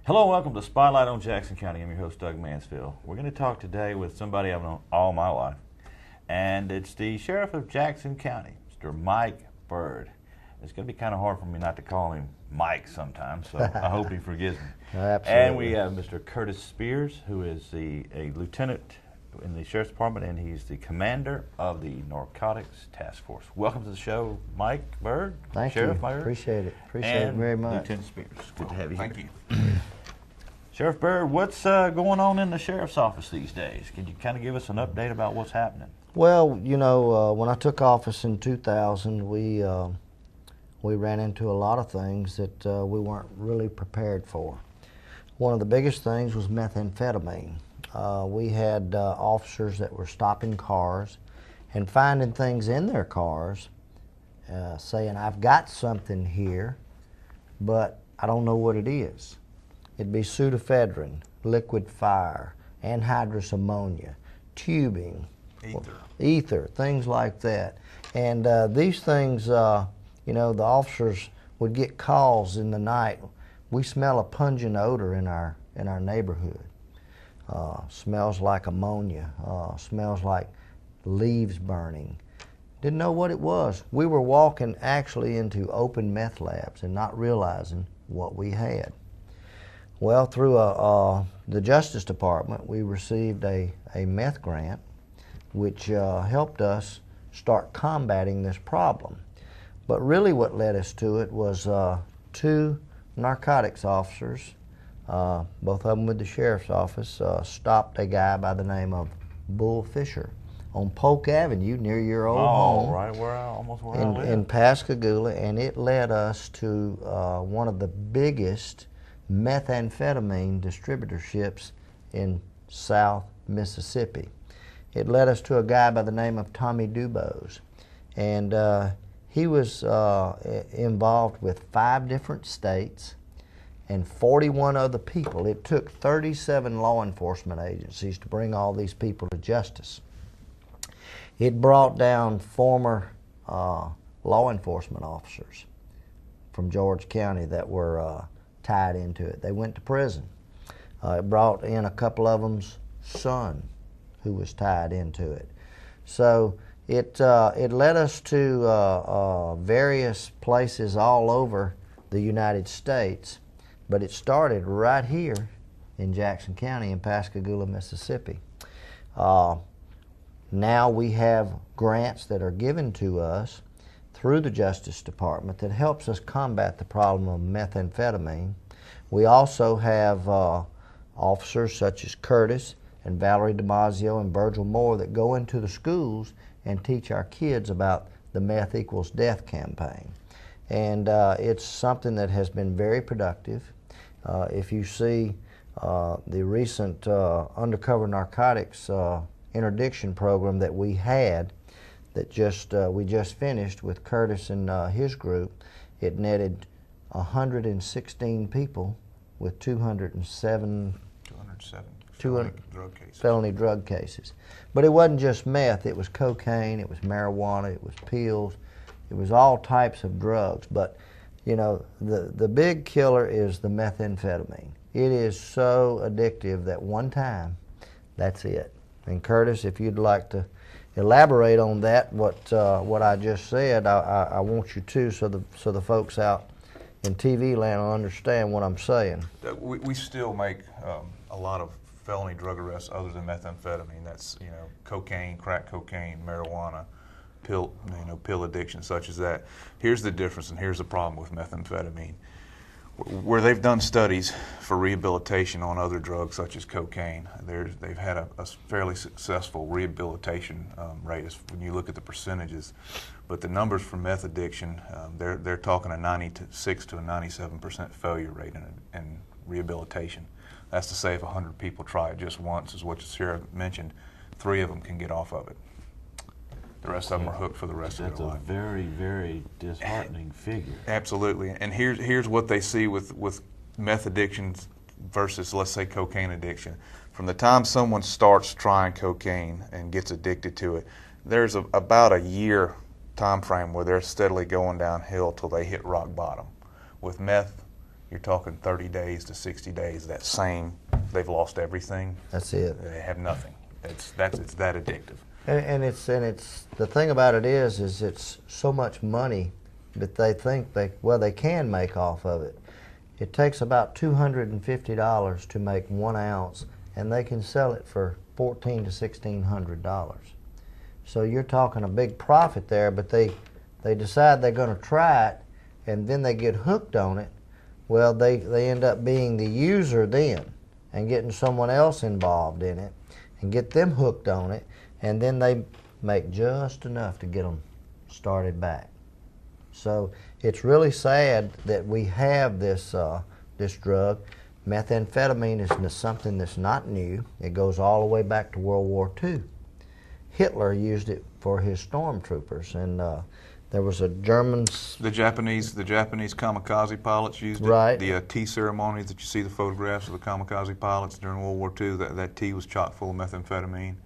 Hello and welcome to Spotlight on Jackson County. I'm your host, Doug Mansfield. We're going to talk today with somebody I've known all my life, and it's the Sheriff of Jackson County, Mr. Mike Byrd. It's going to be kind of hard for me not to call him Mike sometimes, so I hope he forgives me. Absolutely. And we have Mr. Curtis Spiers, who is a lieutenant in the Sheriff's Department, and he's the commander of the Narcotics Task Force. Welcome to the show, Mike Byrd. Thank Sheriff you. Byrd. Appreciate it. Appreciate it very much. Lieutenant Spiers. Good to have you Thank here. you. Sheriff Byrd, what's going on in the Sheriff's office these days? Can you kind of give us an update about what's happening? Well, you know, when I took office in 2000, we ran into a lot of things that we weren't really prepared for. One of the biggest things was methamphetamine. We had officers that were stopping cars and finding things in their cars, saying, "I've got something here, but I don't know what it is." It'd be pseudoephedrine, liquid fire, anhydrous ammonia, tubing, ether, things like that. And these things, you know, the officers would get calls in the night. We smell a pungent odor in our neighborhood. Smells like ammonia, smells like leaves burning. Didn't know what it was. We were walking actually into open meth labs and not realizing what we had. Well, through the Justice Department, we received a meth grant, which helped us start combating this problem. But really what led us to it was two narcotics officers, both of them with the Sheriff's Office, stopped a guy by the name of Bull Fisher on Polk Avenue near your old home. Right where I live. In Pascagoula, and it led us to one of the biggest methamphetamine distributorships in South Mississippi. It led us to a guy by the name of Tommy Dubose, and he was involved with 5 different states and 41 other people. It took 37 law enforcement agencies to bring all these people to justice. It brought down former law enforcement officers from George County that were tied into it. They went to prison. It brought in a couple of them's son who was tied into it. So it led us to various places all over the United States, but it started right here in Jackson County in Pascagoula, Mississippi. Now we have grants that are given to us through the Justice Department that helps us combat the problem of methamphetamine. We also have officers such as Curtis and Valerie DiMaggio and Virgil Moore that go into the schools and teach our kids about the Meth Equals Death campaign. And it's something that has been very productive. If you see the recent undercover narcotics interdiction program that we had, that we just finished with Curtis and his group, it netted 116 people with 207 felony drug cases. But it wasn't just meth, it was cocaine, it was marijuana, it was pills, it was all types of drugs. But you know, the big killer is the methamphetamine. It is so addictive that one time, that's it. And Curtis, if you'd like to elaborate on that, what I just said, I want you to, so the folks out in TV land will understand what I'm saying. We still make a lot of felony drug arrests other than methamphetamine. That's, you know, cocaine, crack cocaine, marijuana, pill addiction such as that. Here's the difference, and here's the problem with methamphetamine. Where they've done studies for rehabilitation on other drugs such as cocaine, they've had a fairly successful rehabilitation rate when you look at the percentages. But the numbers for meth addiction, they're talking a 96 to a 97% failure rate in rehabilitation. That's to say if 100 people try it just once, is what the sheriff mentioned, 3 of them can get off of it. The rest of them are hooked for the rest of their life. That's a very, very disheartening figure. Absolutely. And here's what they see with meth addictions versus, let's say, cocaine addiction. From the time someone starts trying cocaine and gets addicted to it, there's about a year time frame where they're steadily going downhill till they hit rock bottom. With meth, you're talking 30 days to 60 days. That same, they've lost everything. That's it. They have nothing. It's that addictive. And it's the thing about it is it's so much money that they think they can make off of it. It takes about $250 to make 1 ounce, and they can sell it for $1,400 to $1,600. So you're talking a big profit there, but they decide they're going to try it, and then they get hooked on it. Well, they end up being the user then and getting someone else involved in it and get them hooked on it, and then they make just enough to get them started back. So it's really sad that we have this drug. Methamphetamine is something that's not new. It goes all the way back to World War II. Hitler used it for his stormtroopers, and there was a German. The Japanese kamikaze pilots used it. Right. The tea ceremonies that you see the photographs of the kamikaze pilots during World War II. That tea was chock full of methamphetamine.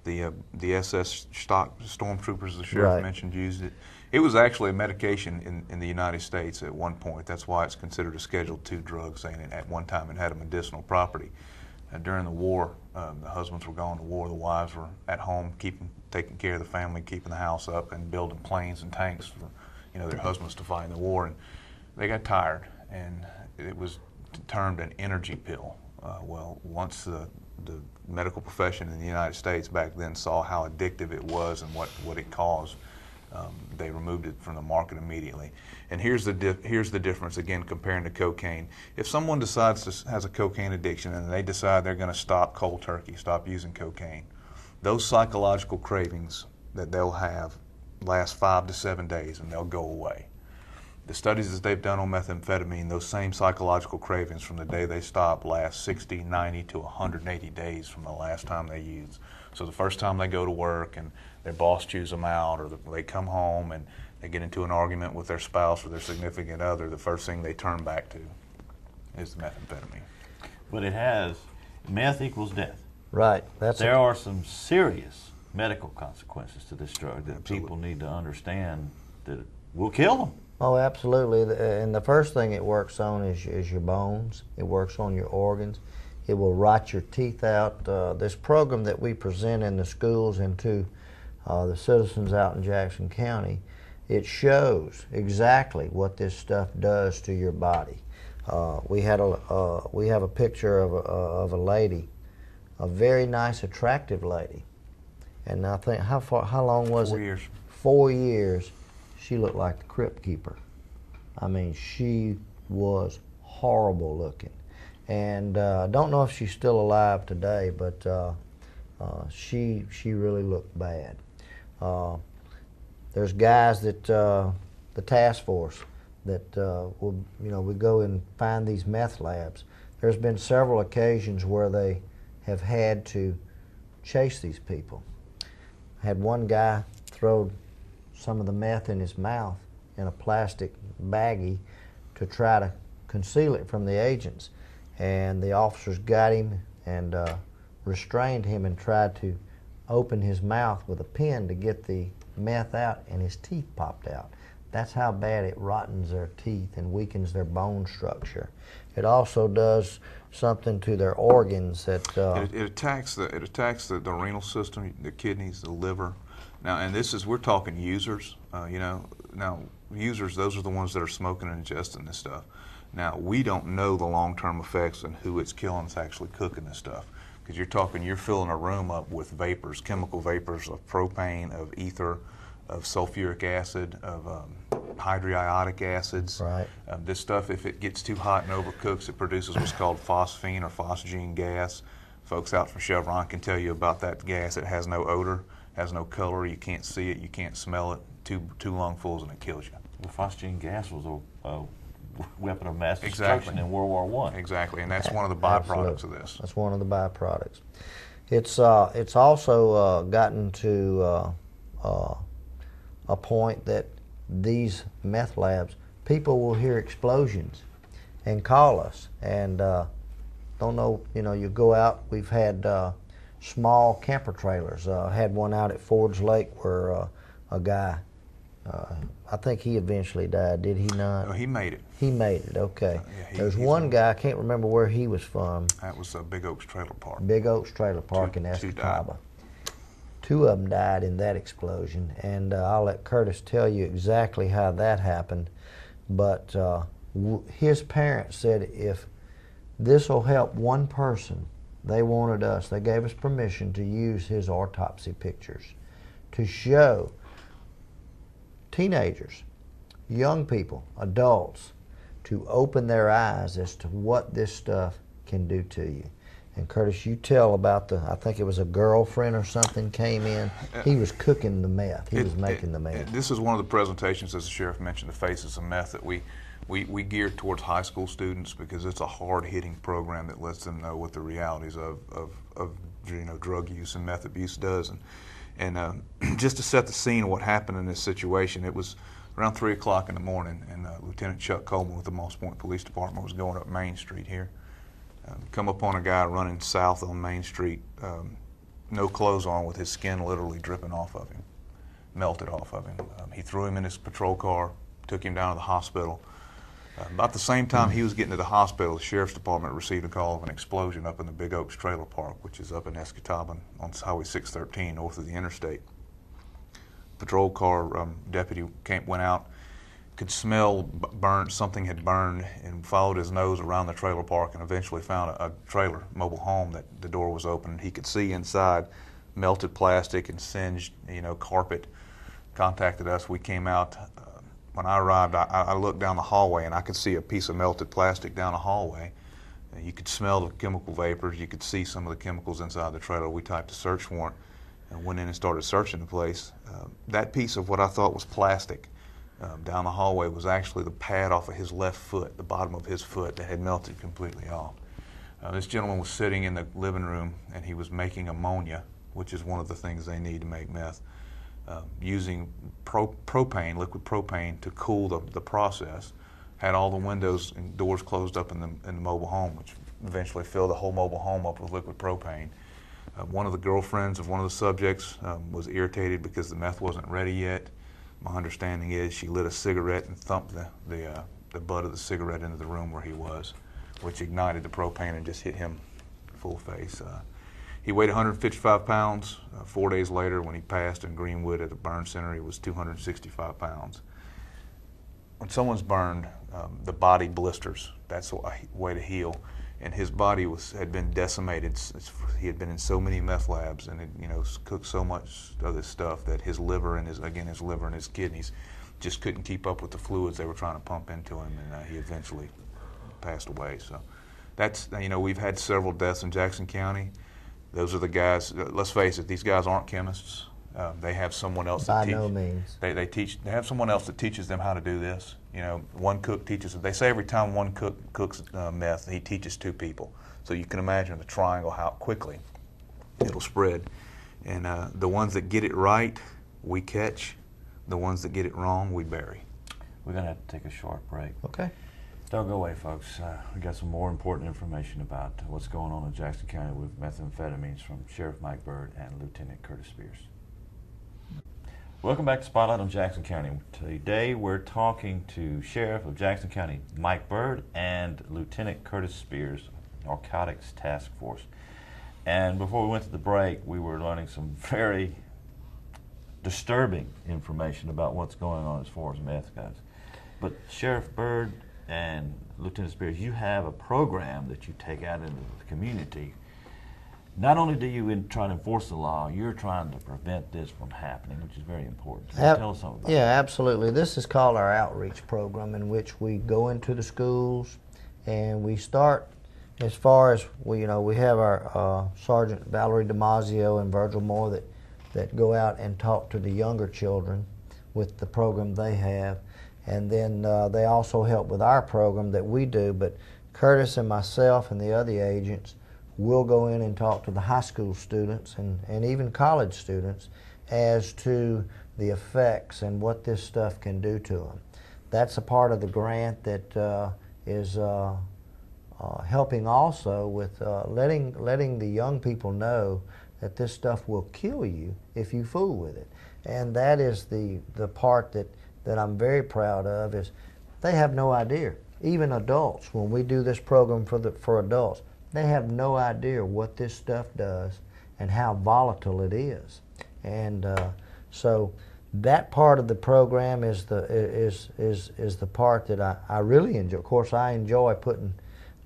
The SS stock stormtroopers, the sheriff mentioned, used it. It was actually a medication in the United States at one point. That's why it's considered a Schedule II drug, saying at one time it had a medicinal property. During the war, the husbands were going to war, the wives were at home taking care of the family, keeping the house up, and building planes and tanks for their husbands to fight in the war. And they got tired, and it was termed an energy pill. Well, once the medical profession in the United States back then saw how addictive it was and what it caused, they removed it from the market immediately. And here's the difference, again, comparing to cocaine. If someone has a cocaine addiction and they decide they're going to stop cold turkey, stop using cocaine, those psychological cravings that they'll have last 5 to 7 days and they'll go away. The studies that they've done on methamphetamine, those same psychological cravings from the day they stop last 60, 90 to 180 days from the last time they used. So the first time they go to work and their boss chews them out, or they come home and they get into an argument with their spouse or their significant other, the first thing they turn back to is the methamphetamine. But it has, meth equals death. Right. There are some serious medical consequences to this drug that Absolutely. people need to understand that it will kill them. Oh, absolutely. And the first thing it works on is your bones. It works on your organs. It will rot your teeth out. This program that we present in the schools and to the citizens out in Jackson County, it shows exactly what this stuff does to your body. We have a picture of a lady, a very nice, attractive lady, and I think how long was it? 4 years. 4 years. She looked like the Crypt Keeper. I mean, she was horrible looking. And I don't know if she's still alive today, but she really looked bad. There's guys that the task force that we go and find these meth labs. There's been several occasions where they have had to chase these people. I had one guy throw some of the meth in his mouth in a plastic baggie to try to conceal it from the agents. And the officers got him and restrained him and tried to open his mouth with a pin to get the meth out, and his teeth popped out. That's how bad it rottens their teeth and weakens their bone structure. It also does something to their organs that it attacks the renal system, the kidneys, the liver. Now, and we're talking users. Now users, those are the ones that are smoking and ingesting this stuff. Now, we don't know the long-term effects and who it's killing that's actually cooking this stuff. Because you're filling a room up with vapors, chemical vapors of propane, of ether, of sulfuric acid, of hydroiodic acids. Right. This stuff, if it gets too hot and overcooks, it produces what's called phosphine or phosgene gas. Folks out from Chevron can tell you about that gas. It has no odor, has no color. You can't see it, you can't smell it. Two lungfuls and it kills you. Well, phosgene gas was a weapon of mass Exactly. destruction in World War I. Exactly, and that's one of the byproducts of this. That's one of the byproducts. It's also gotten to a point that these meth labs, people will hear explosions and call us and don't know, you go out. We've had small camper trailers. Had one out at Forge Lake where a guy I think he eventually died, did he not? No, he made it. He made it, okay. Yeah, There's one guy, I can't remember where he was from. That was Big Oaks Trailer Park. Big Oaks Trailer Park in Escatawba. Two of them died in that explosion, and I'll let Curtis tell you exactly how that happened. But his parents said if this will help one person, they gave us permission to use his autopsy pictures to show teenagers, young people, adults, to open their eyes as to what this stuff can do to you. And Curtis, you tell about I think it was a girlfriend or something came in. He was cooking the meth. He was making the meth. This is one of the presentations, as the sheriff mentioned, the Faces of Meth, that we geared towards high school students because it's a hard-hitting program that lets them know what the realities of drug use and meth abuse does. And just to set the scene of what happened in this situation, it was around 3 o'clock in the morning, and Lieutenant Chuck Coleman with the Moss Point Police Department was going up Main Street here. Come upon a guy running south on Main Street, no clothes on, with his skin literally dripping off of him, melted off of him. He threw him in his patrol car, took him down to the hospital. About the same time he was getting to the hospital, the Sheriff's Department received a call of an explosion up in the Big Oaks Trailer Park, which is up in Escatawba on Highway 613 north of the interstate. Patrol car deputy went out, could smell something had burned, and followed his nose around the trailer park and eventually found a trailer, mobile home, that the door was open. He could see inside melted plastic and singed, carpet. Contacted us. We came out. When I arrived, I looked down the hallway and I could see a piece of melted plastic down the hallway. You could smell the chemical vapors. You could see some of the chemicals inside the trailer. We typed a search warrant and went in and started searching the place. That piece of what I thought was plastic down the hallway was actually the pad off of his left foot, the bottom of his foot that had melted completely off. This gentleman was sitting in the living room and he was making ammonia, which is one of the things they need to make meth, using propane, liquid propane, to cool the process. Had all the windows and doors closed up in the mobile home, which eventually filled the whole mobile home up with liquid propane. One of the girlfriends of one of the subjects was irritated because the meth wasn't ready yet. My understanding is she lit a cigarette and thumped the butt of the cigarette into the room where he was, which ignited the propane and just hit him full face. He weighed 155 pounds. 4 days later, when he passed in Greenwood at the burn center, he was 265 pounds. When someone's burned, the body blisters. That's a way to heal. And his body had been decimated. He had been in so many meth labs and cooked so much of this stuff that his liver and his liver and his kidneys just couldn't keep up with the fluids they were trying to pump into him, and he eventually passed away. So that's, we've had several deaths in Jackson County. Those are the guys. Let's face it; these guys aren't chemists. They have someone else that teaches. By no means. They have someone else that teaches them how to do this. One cook teaches. They say every time one cook cooks meth, he teaches two people. So you can imagine the triangle, how quickly it'll spread. And the ones that get it right, we catch. The ones that get it wrong, we bury. We're gonna have to take a short break. Okay. Don't go away, folks. We got some more important information about what's going on in Jackson County with methamphetamines from Sheriff Mike Byrd and Lieutenant Curtis Spiers. Welcome back to Spotlight on Jackson County. Today we're talking to Sheriff of Jackson County Mike Byrd and Lieutenant Curtis Spiers, Narcotics Task Force. And before we went to the break, we were learning some very disturbing information about what's going on as far as meth goes. But Sheriff Byrd and Lieutenant Spiers, you have a program that you take out into the community. Not only do you try to enforce the law, you're trying to prevent this from happening, which is very important. Tell us something about that. Yeah, absolutely. This is called our outreach program, in which we go into the schools and we start as far as we have our Sergeant Valerie DiMaggio and Virgil Moore that go out and talk to the younger children with the program they have. And then they also help with our program that we do, but Curtis and myself and the other agents will go in and talk to the high school students and even college students as to the effects and what this stuff can do to them. That's a part of the grant that is helping also with letting the young people know that this stuff will kill you if you fool with it. And that is the part that I'm very proud of, is they have no idea. Even adults, when we do this program for adults, they have no idea what this stuff does and how volatile it is. And so that part of the program is the part that I really enjoy. Of course, I enjoy putting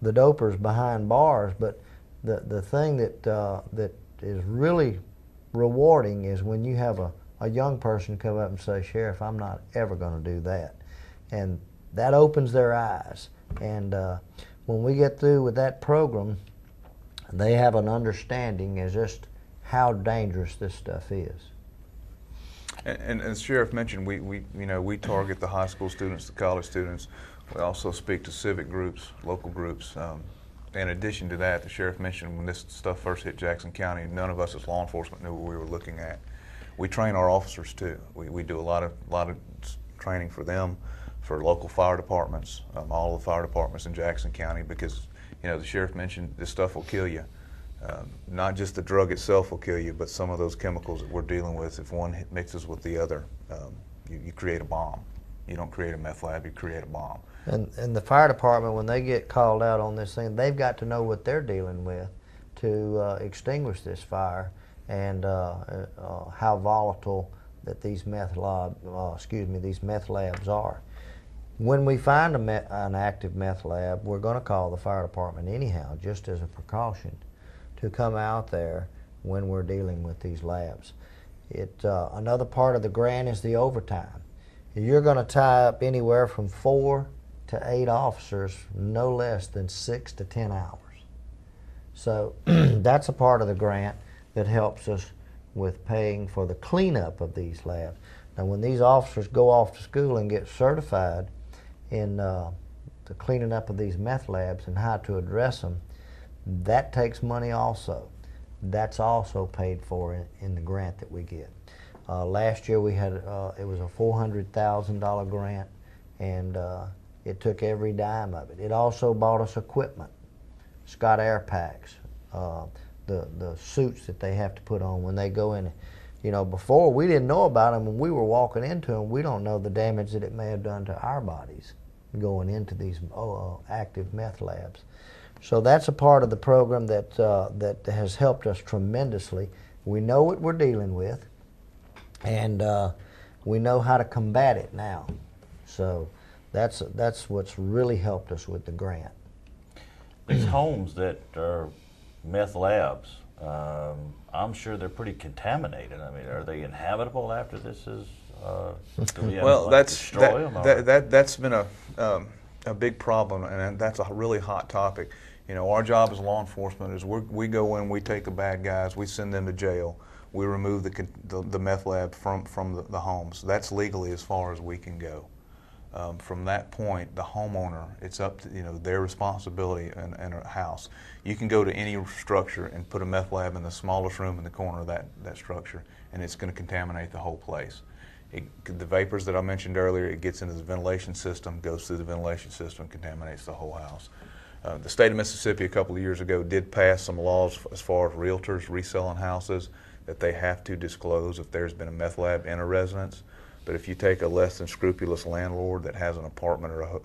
the dopers behind bars, but the thing that is really rewarding is when you have a young person come up and say, "Sheriff, I'm not ever going to do that," and that opens their eyes. And when we get through with that program, they have an understanding as just how dangerous this stuff is. And as Sheriff mentioned, we target the high school students, the college students. We also speak to civic groups, local groups. In addition to that, the Sheriff mentioned when this stuff first hit Jackson County, none of us as law enforcement knew what we were looking at. We train our officers too. We do a lot of training for them, for local fire departments, all the fire departments in Jackson County, because the Sheriff mentioned this stuff will kill you. Not just the drug itself will kill you, but some of those chemicals that we're dealing with, if one mixes with the other, you create a bomb. You don't create a meth lab, you create a bomb. And the fire department, when they get called out on this thing, they've got to know what they're dealing with to extinguish this fire, and how volatile that these meth labs are. When we find an active meth lab, we're going to call the fire department anyhow, just as a precaution, to come out there when we're dealing with these labs. Another part of the grant is the overtime. You're going to tie up anywhere from 4 to 8 officers, no less than 6 to 10 hours. So that's a part of the grant that helps us with paying for the cleanup of these labs. Now, when these officers go off to school and get certified in the cleaning up of these meth labs and how to address them, that takes money also. That's also paid for in the grant that we get. Last year we had it was a $400,000 grant, and it took every dime of it. It also bought us equipment, Scott Air Packs, the suits that they have to put on when they go in. Before we didn't know about them. When we were walking into them, we don't know the damage that it may have done to our bodies going into these active meth labs. So that's a part of the program that has helped us tremendously. We know what we're dealing with, and we know how to combat it now. So that's what's really helped us with the grant. These homes that are meth labs, I'm sure they're pretty contaminated. I mean, are they inhabitable after this is? Do we have Well, to destroy them? that's been a big problem, and that's a really hot topic. Our job as law enforcement is we go in, we take the bad guys, we send them to jail, we remove the meth lab from the homes. That's legally as far as we can go. From that point, the homeowner, it's up to their responsibility in a house. You can go to any structure and put a meth lab in the smallest room in the corner of that structure, and it's going to contaminate the whole place. The vapors that I mentioned earlier, it gets into the ventilation system, goes through the ventilation system, contaminates the whole house. The state of Mississippi a couple of years ago did pass some laws as far as realtors reselling houses that they have to disclose if there's been a meth lab in a residence. But if you take a less than scrupulous landlord that has an apartment or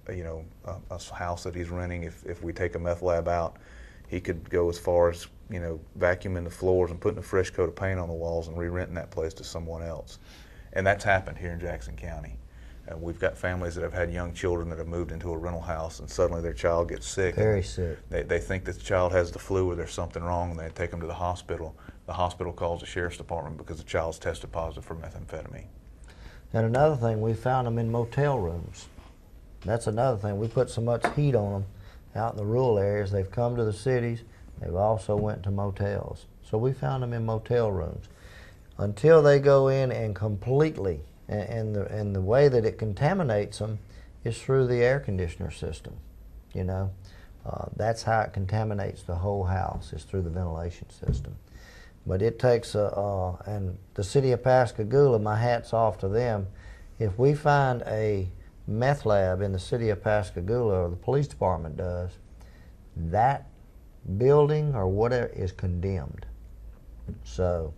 a house that he's renting, if we take a meth lab out, he could go as far as vacuuming the floors and putting a fresh coat of paint on the walls and re-renting that place to someone else. And that's happened here in Jackson County. We've got families that have had young children that have moved into a rental house, and suddenly their child gets sick. Very sick. They think that the child has the flu or there's something wrong, and they take them to the hospital. The hospital calls the sheriff's department because the child's tested positive for methamphetamine. And another thing, we found them in motel rooms. That's another thing. We put so much heat on them out in the rural areas. They've come to the cities. They've also went to motels. So we found them in motel rooms. Until they go in and completely, and the way that it contaminates them is through the air conditioner system. That's how it contaminates the whole house, is through the ventilation system. But it takes and the city of Pascagoula, my hat's off to them. If we find a meth lab in the city of Pascagoula, or the police department does, that building or whatever is condemned. So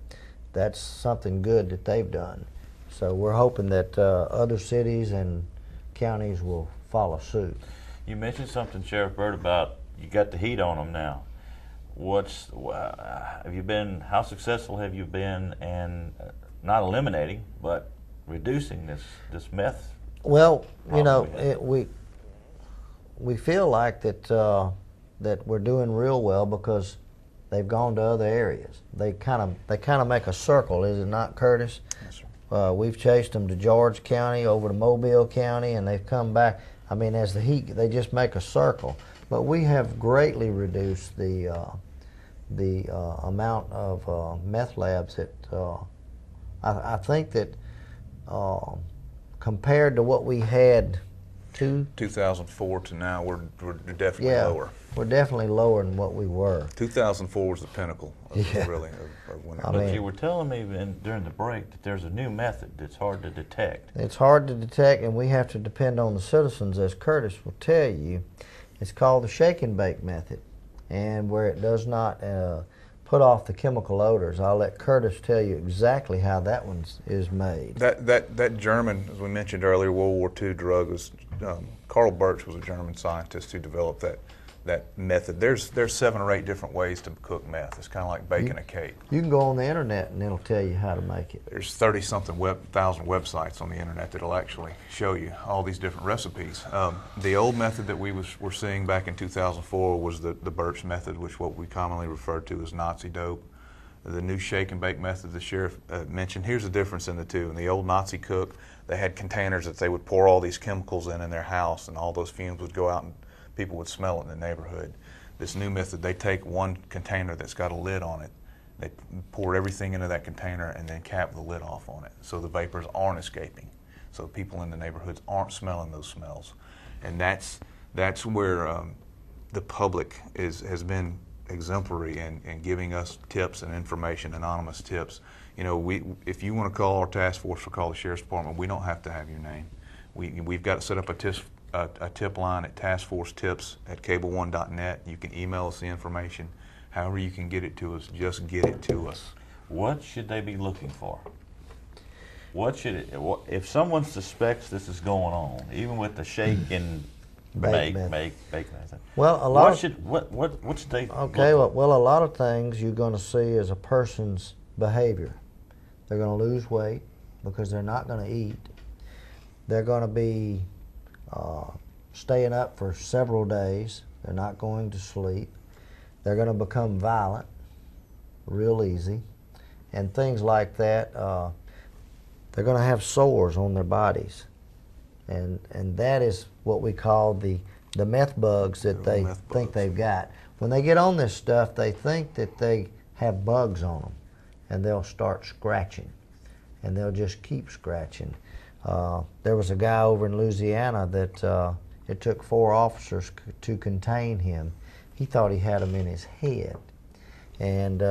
that's something good that they've done. So we're hoping that other cities and counties will follow suit. You mentioned something, Sheriff Byrd, about you got the heat on them now. Have you been? How successful have you been in not eliminating, but reducing this meth? Well, you know, problem we feel like that we're doing real well because they've gone to other areas. They kind of make a circle, is it not, Curtis? Yes, sir. We've chased them to George County, over to Mobile County, and they've come back. I mean, as the heat, they just make a circle. But we have greatly reduced the amount of meth labs that I think that compared to what we had 2004 to now, we're definitely lower. We're definitely lower than what we were. 2004 was the pinnacle, really. But you were telling me during the break that there's a new method that's hard to detect. It's hard to detect, and we have to depend on the citizens, as Curtis will tell you. It's called the shake and bake method, and where it does not put off the chemical odors. I'll let Curtis tell you exactly how that one is made. That German, as we mentioned earlier, World War II drug was Carl Birch was a German scientist who developed that method. There's 7 or 8 different ways to cook meth. It's kind of like baking a cake. You can go on the internet and it'll tell you how to make it. There's 30-something thousand websites on the internet that'll actually show you all these different recipes. The old method that we were seeing back in 2004 was the Birch method, which what we commonly refer to as Nazi dope. The new shake and bake method the sheriff mentioned. Here's the difference in the two. In the old Nazi cook, they had containers that they would pour all these chemicals in their house, and all those fumes would go out and people would smell it in the neighborhood. This new method, they take one container that's got a lid on it, they pour everything into that container and then cap the lid off on it so the vapors aren't escaping, so people in the neighborhoods aren't smelling those smells. And that's where the public has been exemplary in giving us tips and information, anonymous tips. You know, if you want to call our task force or call the sheriff's department, we don't have to have your name. We've got to set up a tip line at taskforcetips@cableone.net. You can email us the information. However you can get it to us, just get it to us. What should they be looking for? If someone suspects this is going on, even with the shake and bake method? Well, what should they? Okay, well, a lot of things you're going to see is a person's behavior. They're going to lose weight because they're not going to eat. They're going to be staying up for several days. They're not going to sleep. They're going to become violent real easy, and things like that. They're going to have sores on their bodies, and that is what we call the meth bugs that they think they've got. When they get on this stuff, they think that they have bugs on them, and they'll start scratching, and they'll just keep scratching. There was a guy over in Louisiana that it took 4 officers to contain him. He thought he had them in his head. And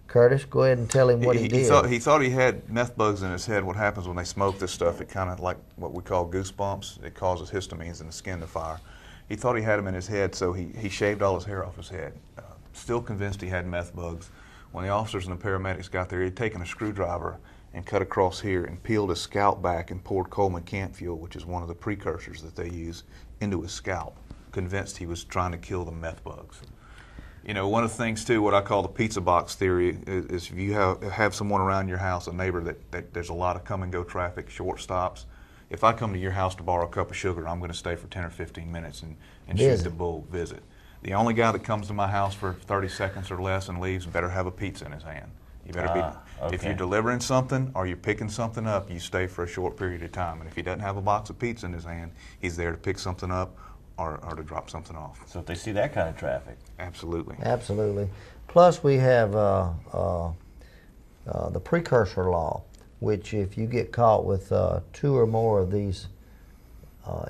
Curtis, go ahead and tell him what he did. He thought he had meth bugs in his head. What happens when they smoke this stuff, it kind of like what we call goosebumps. It causes histamines in the skin to fire. He thought he had them in his head, so he shaved all his hair off his head. Still convinced he had meth bugs. When the officers and the paramedics got there, he'd taken a screwdriver and cut across here and peeled his scalp back and poured Coleman camp fuel, which is one of the precursors that they use, into his scalp, convinced he was trying to kill the meth bugs. You know, one of the things too, what I call the pizza box theory, is if you have someone around your house, a neighbor that there's a lot of come and go traffic, short stops. If I come to your house to borrow a cup of sugar, I'm going to stay for 10 or 15 minutes and shoot the bull, visit. The only guy that comes to my house for 30 seconds or less and leaves better have a pizza in his hand. You better be. Okay. If you're delivering something or you're picking something up, you stay for a short period of time. And if he doesn't have a box of pizza in his hand, he's there to pick something up or to drop something off. So if they see that kind of traffic. Absolutely. Absolutely. Plus we have the precursor law, which if you get caught with 2 or more of these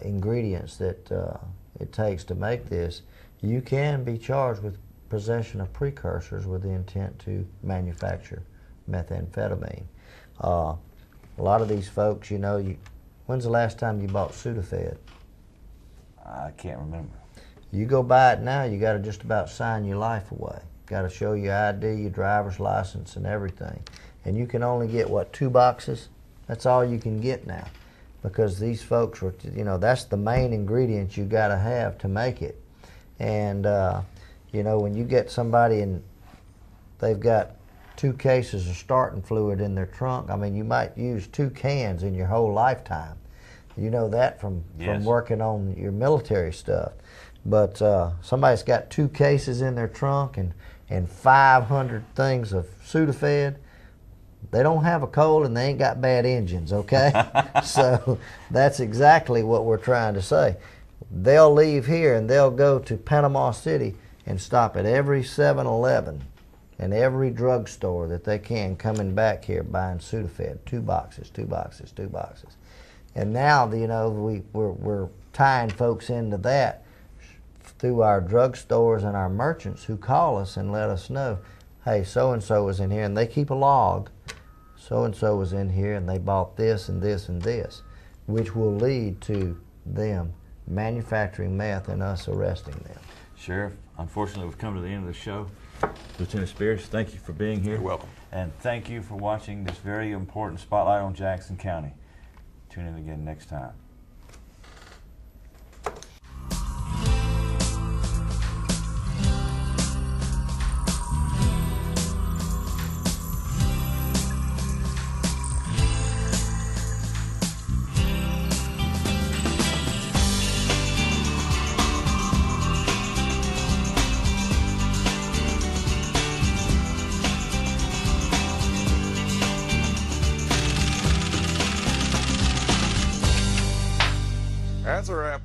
ingredients that it takes to make this, you can be charged with possession of precursors with the intent to manufacture methamphetamine. A lot of these folks, you know, when's the last time you bought Sudafed? I can't remember. You go buy it now, you got to just about sign your life away. Got to show your ID, your driver's license, and everything. And you can only get, what, 2 boxes? That's all you can get now, because these folks were, you know, that's the main ingredient you got to have to make it. And you know, when you get somebody and they've got 2 cases of starting fluid in their trunk, I mean, you might use 2 cans in your whole lifetime. You know that from working on your military stuff. But somebody's got 2 cases in their trunk and 500 things of Sudafed. They don't have a cold and they ain't got bad engines, okay? So that's exactly what we're trying to say. They'll leave here and they'll go to Panama City and stop at every 7-Eleven and every drugstore that they can, coming back here buying Sudafed, 2 boxes, 2 boxes, 2 boxes. And now, you know, we're tying folks into that through our drugstores and our merchants who call us and let us know, hey, so-and-so was in here, and they keep a log. So-and-so was in here and they bought this and this and this, which will lead to them manufacturing meth and us arresting them. Sheriff, unfortunately, we've come to the end of the show. Lieutenant Spiers, thank you for being here. You're welcome. And thank you for watching this very important Spotlight on Jackson County. Tune in again next time. That's a wrap.